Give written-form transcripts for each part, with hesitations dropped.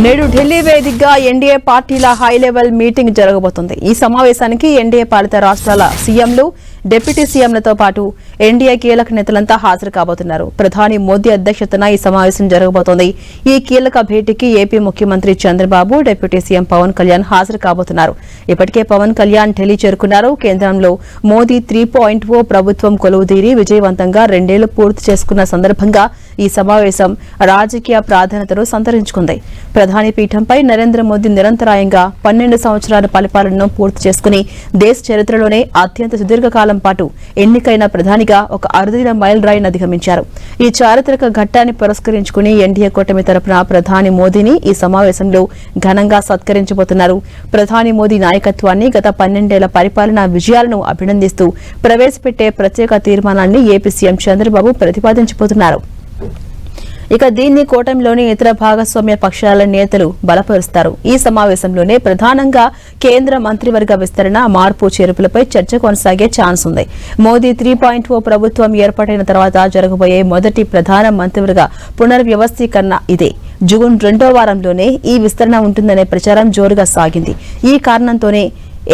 నేడు ఢిల్లీ వేదికగా ఎన్డీఏ పార్టీల హై లెవెల్ మీటింగ్ జరగబోతోంది. ఈ సమావేశానికి ఎన్డీఏ పాలిత రాష్ట్రాల సీఎంలు, డిప్యూటీ సీఎంలతో పాటు ఎన్డీఏ కీలక నేతలంతా హాజరు కాబోతున్నారు. ప్రధాని మోదీ అధ్యక్షతన ఈ సమావేశం జరగబోతోంది. ఈ కీలక భేటీకి ఏపీ ముఖ్యమంత్రి చంద్రబాబు, డిప్యూటీ సీఎం పవన్ కళ్యాణ్ హాజరు కాబోతున్నారు. ఇప్పటికే పవన్ కళ్యాణ్ ఢిల్లీ చేరుకున్నారు. కేంద్రంలో మోదీ 3.0 ప్రభుత్వం కొలువుదీరి విజయవంతంగా 2 ఏళ్లు పూర్తి చేసుకున్న సందర్భంగా ఈ సమావేశం రాజకీయ ప్రాధాన్యతను సంతరించుకుంది. ప్రధాని పీఠంపై నరేంద్ర మోదీ నిరంతరాయంగా 12 సంవత్సరాల పరిపాలనను పూర్తి చేసుకుని దేశ చరిత్రలోనే అత్యంత సుదీర్ఘకాలం పాటు ఎన్నికైన ప్రధానిగా ఒక అరుదైన మైలురాయిని అధిగమించారు. ఈ చారిత్రక ఘట్టాన్ని పురస్కరించుకుని ఎన్డీఏ కూటమి తరపున ప్రధాని మోదీని ఈ సమావేశంలో ఘనంగా సత్కరించబోతున్నారు. ప్రధాని మోదీ నాయకత్వాన్ని, గత 12 ఏళ్ల పరిపాలనా విజయాలను అభినందిస్తూ ప్రవేశపెట్టే ప్రత్యేక తీర్మానాన్ని ఏపీ సీఎం చంద్రబాబు ప్రతిపాదించబోతున్నారు. ఇక దీన్ని కూటమిలోని ఇతర భాగస్వామ్య పక్షాల నేతలు బలపరుస్తారు. ఈ సమావేశంలోనే ప్రధానంగా కేంద్ర మంత్రివర్గ విస్తరణ, మార్పు చేర్పులపై చర్చ కొనసాగే ఛాన్స్ ఉంది. మోదీ 3.0 ప్రభుత్వం ఏర్పాటైన తర్వాత జరగబోయే మొదటి ప్రధాన మంత్రివర్గ పునర్వ్యవస్థీకరణ ఇదే. జూన్ 2వ వారంలోనే ఈ విస్తరణ ఉంటుందనే ప్రచారం జోరుగా సాగింది. ఈ కారణంతోనే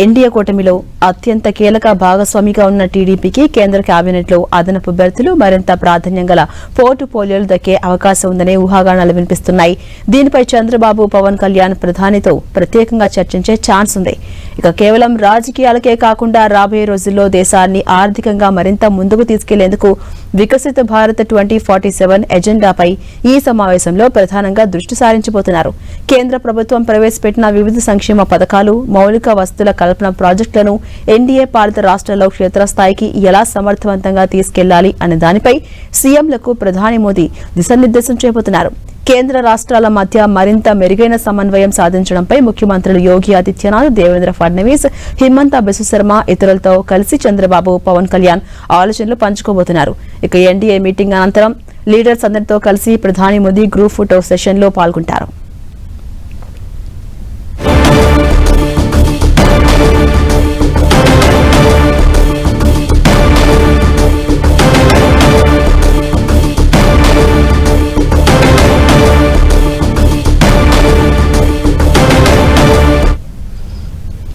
ఎన్డీఏ కూటమిలో అత్యంత కీలక భాగస్వామిగా ఉన్న టీడీపీకి కేంద్ర కేబినెట్లో అదనపు బెర్తులు, మరింత ప్రాధాన్యం గల పోర్టుఫోలియోలు దక్కే అవకాశం ఉందనే ఊహాగానాలు వినిపిస్తున్నాయి. దీనిపై చంద్రబాబు, పవన్ కళ్యాణ్ ప్రధానితో ప్రత్యేకంగా చర్చించే ఛాన్స్ ఉంది. ఇక కేవలం రాజకీయాలకే కాకుండా రాబోయే రోజుల్లో దేశాన్ని ఆర్థికంగా మరింత ముందుకు తీసుకెళ్లేందుకు వికసిత భారత్ 2047 ఎజెండాపై ఈ సమావేశంలో ప్రధానంగా దృష్టి సారించబోతున్నారు. కేంద్ర ప్రభుత్వం ప్రవేశపెట్టిన వివిధ సంక్షేమ పథకాలు, మౌలిక వస్తువుల కల్పన ప్రాజెక్టులను ఎన్డీఏ పాలిత రాష్ట్రాల్లో క్షేత్రస్థాయికి ఎలా సమర్థవంతంగా తీసుకెళ్లాలి అనే దానిపై సీఎంలకు ప్రధాని మోదీ దిశానిర్దేశం చేయబోతున్నారు. కేంద్ర రాష్ట్రాల మధ్య మరింత మెరుగైన సమన్వయం సాధించడంపై ముఖ్యమంత్రులు యోగి ఆదిత్యనాథ్, దేవేంద్ర ఫడ్నవీస్, హిమంత బిశ్వ శర్మ ఇతరులతో కలిసి చంద్రబాబు, పవన్ కళ్యాణ్ ఆలోచనలు పంచుకోబోతున్నారు. ఇక ఎన్డీఏ మీటింగ్ అనంతరం లీడర్స్ అందరితో కలిసి ప్రధాని మోదీ గ్రూప్ ఫోటో సెషన్లో పాల్గొంటారు.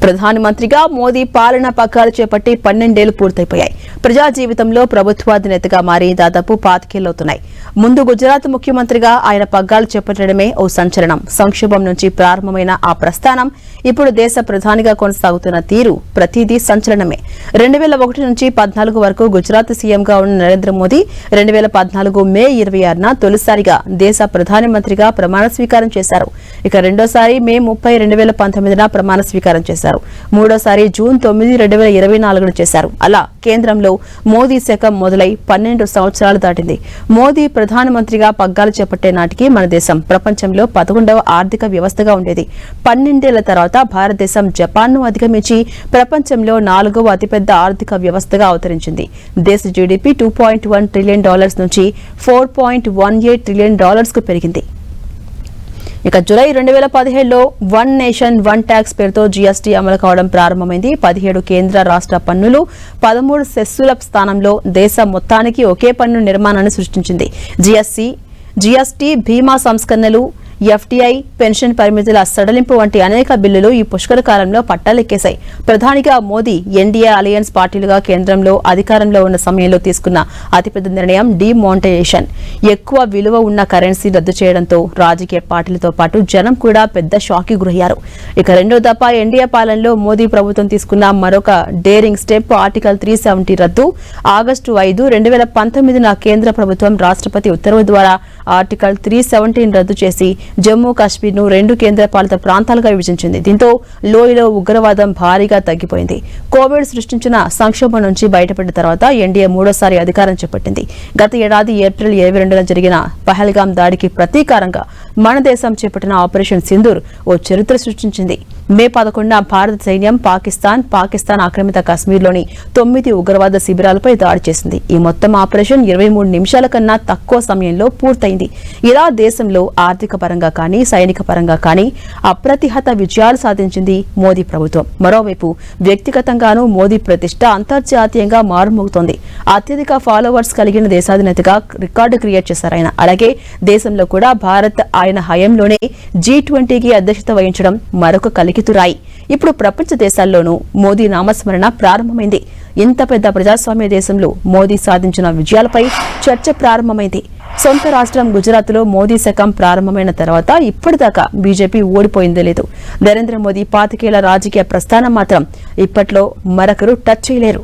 ప్రధానమంత్రిగా మోదీ పాలనా పగ్గాలు చేపట్టి 12 ఏళ్లు పూర్తయిపోయాయి. ప్రజా జీవితంలో ప్రభుత్వాధినేతగా మారి దాదాపు 25 ఏళ్లవుతున్నాయి. ముందు గుజరాత్ ముఖ్యమంత్రిగా ఆయన పగ్గాలు చేపట్టడమే ఓ సంచలనం. సంక్షోభం నుంచి ప్రారంభమైన ఆ ప్రస్థానం ఇప్పుడు దేశ ప్రధానిగా కొనసాగుతున్న తీరు ప్రతిదీ సంచలనమే. 2001 నుంచి 14 వరకు గుజరాత్ సీఎంగా ఉన్న నరేంద్ర మోదీ 2014 మే 26న తొలిసారిగా దేశ ప్రధానమంత్రిగా ప్రమాణ స్వీకారం చేశారు. ఇక రెండోసారి మే 30, 2019న ప్రమాణ స్వీకారం చేశారు. మూడోసారి జూన్ 9, 2024ను చేశారు. అలా కేంద్రంలో మోదీ శకం మొదలై 12 సంవత్సరాలు దాటింది. మోదీ ప్రధానమంత్రిగా పగ్గాలు చేపట్టే నాటికి మన దేశం ప్రపంచంలో 11వ ఆర్థిక వ్యవస్థగా ఉండేది. 12 ఏళ్ల తర్వాత భారతదేశం జపాన్ను అధిగమించి ప్రపంచంలో 4వ అతిపెద్ద ఆర్థిక వ్యవస్థగా అవతరించింది. దేశ జీడీపీ $2.1 ట్రిలియన్ నుంచి $4.18 ట్రిలియన్ కు పెరిగింది. ఇక జులై 2017లో వన్ నేషన్ వన్ ట్యాక్స్ పేరుతో జీఎస్టీ అమలు కావడం ప్రారంభమైంది. 17 కేంద్ర రాష్ట్ర పన్నులు, 13 సెస్సుల స్థానంలో దేశ మొత్తానికి ఒకే పన్ను నిర్మాణాన్ని సృష్టించింది. జీఎస్టీ, బీమా సంస్కరణలు, ఎఫ్టీఐ, పెన్షన్ పరిమితుల సడలింపు వంటి అనేక బిల్లులు ఈ పుష్కర కాలంలో పట్టాలెక్కేశాయి. ప్రధానిగా మోదీ ఎన్డీఏ అలయన్స్ పార్టీలుగా కేంద్రంలో అధికారంలో ఉన్న సమయంలో తీసుకున్న అతిపెద్ద నిర్ణయం డిమానిటైజేషన్. ఎక్కువ విలువ ఉన్న కరెన్సీ రద్దు చేయడంతో రాజకీయ పార్టీలతో పాటు జనం కూడా పెద్ద షాక్కి గురయ్యారు. ఇక రెండో దఫా ఎన్డీఏ పాలనలో మోదీ ప్రభుత్వం తీసుకున్న మరొక డేరింగ్ స్టెప్ ఆర్టికల్ 370 రద్దు. ఆగస్టు 5, 2019న కేంద్ర ప్రభుత్వం రాష్ట్రపతి ఉత్తర్వు ద్వారా ఆర్టికల్ 370 రద్దు చేసి జమ్మూ కాశ్మీర్ ను 2 కేంద్ర పాలిత ప్రాంతాలుగా విభజించింది. దీంతో లోయలో ఉగ్రవాదం భారీగా తగ్గిపోయింది. కోవిడ్ సృష్టించిన సంక్షోభం నుంచి బయటపడిన తర్వాత ఎన్డీఏ మూడోసారి అధికారం చేపట్టింది. గత ఏడాది ఏప్రిల్ 22న జరిగిన పహల్గాం దాడికి ప్రతీకారంగా మన దేశం చేపట్టిన ఆపరేషన్ సింధూర్ ఓ చరిత్ర సృష్టించింది. మే 11న భారత సైన్యం పాకిస్తాన్ ఆక్రమిత కశ్మీర్లోని 9 ఉగ్రవాద శిబిరాలపై దాడి చేసింది. ఈ మొత్తం ఆపరేషన్ 23 నిమిషాల కన్నా తక్కువ సమయంలో పూర్తయింది. ఇలా దేశంలో ఆర్థిక పరంగా కానీ సైనిక పరంగా కానీ అప్రతిహత విజయాలు సాధించింది మోదీ ప్రభుత్వం. మరోవైపు వ్యక్తిగతంగానూ మోదీ ప్రతిష్ట అంతర్జాతీయంగా మారుమోగుతోంది. అత్యధిక ఫాలోవర్స్ కలిగిన దేశాధినేతగా రికార్డు క్రియేట్ చేశారు ఆయన. అలాగే దేశంలో కూడా భారత్ ఆయన హయాంలోనే G20కి అధ్యక్షత వహించడం మరొక కలికితురాయి. ఇప్పుడు ప్రపంచ దేశాల్లోనూ మోదీ నామస్మరణ ప్రారంభమైంది. ఇంత పెద్ద ప్రజాస్వామ్య దేశంలో మోదీ సాధించిన విజయాలపై చర్చ ప్రారంభమైంది. సొంత రాష్ట్రం గుజరాత్లో మోదీ శకం ప్రారంభమైన తర్వాత ఇప్పటిదాకా బీజేపీ ఓడిపోయిందే లేదు. నరేంద్ర మోదీ 25 ఏళ్ల రాజకీయ ప్రస్థానం మాత్రం ఇప్పట్లో మరొకరు టచ్ చేయలేరు.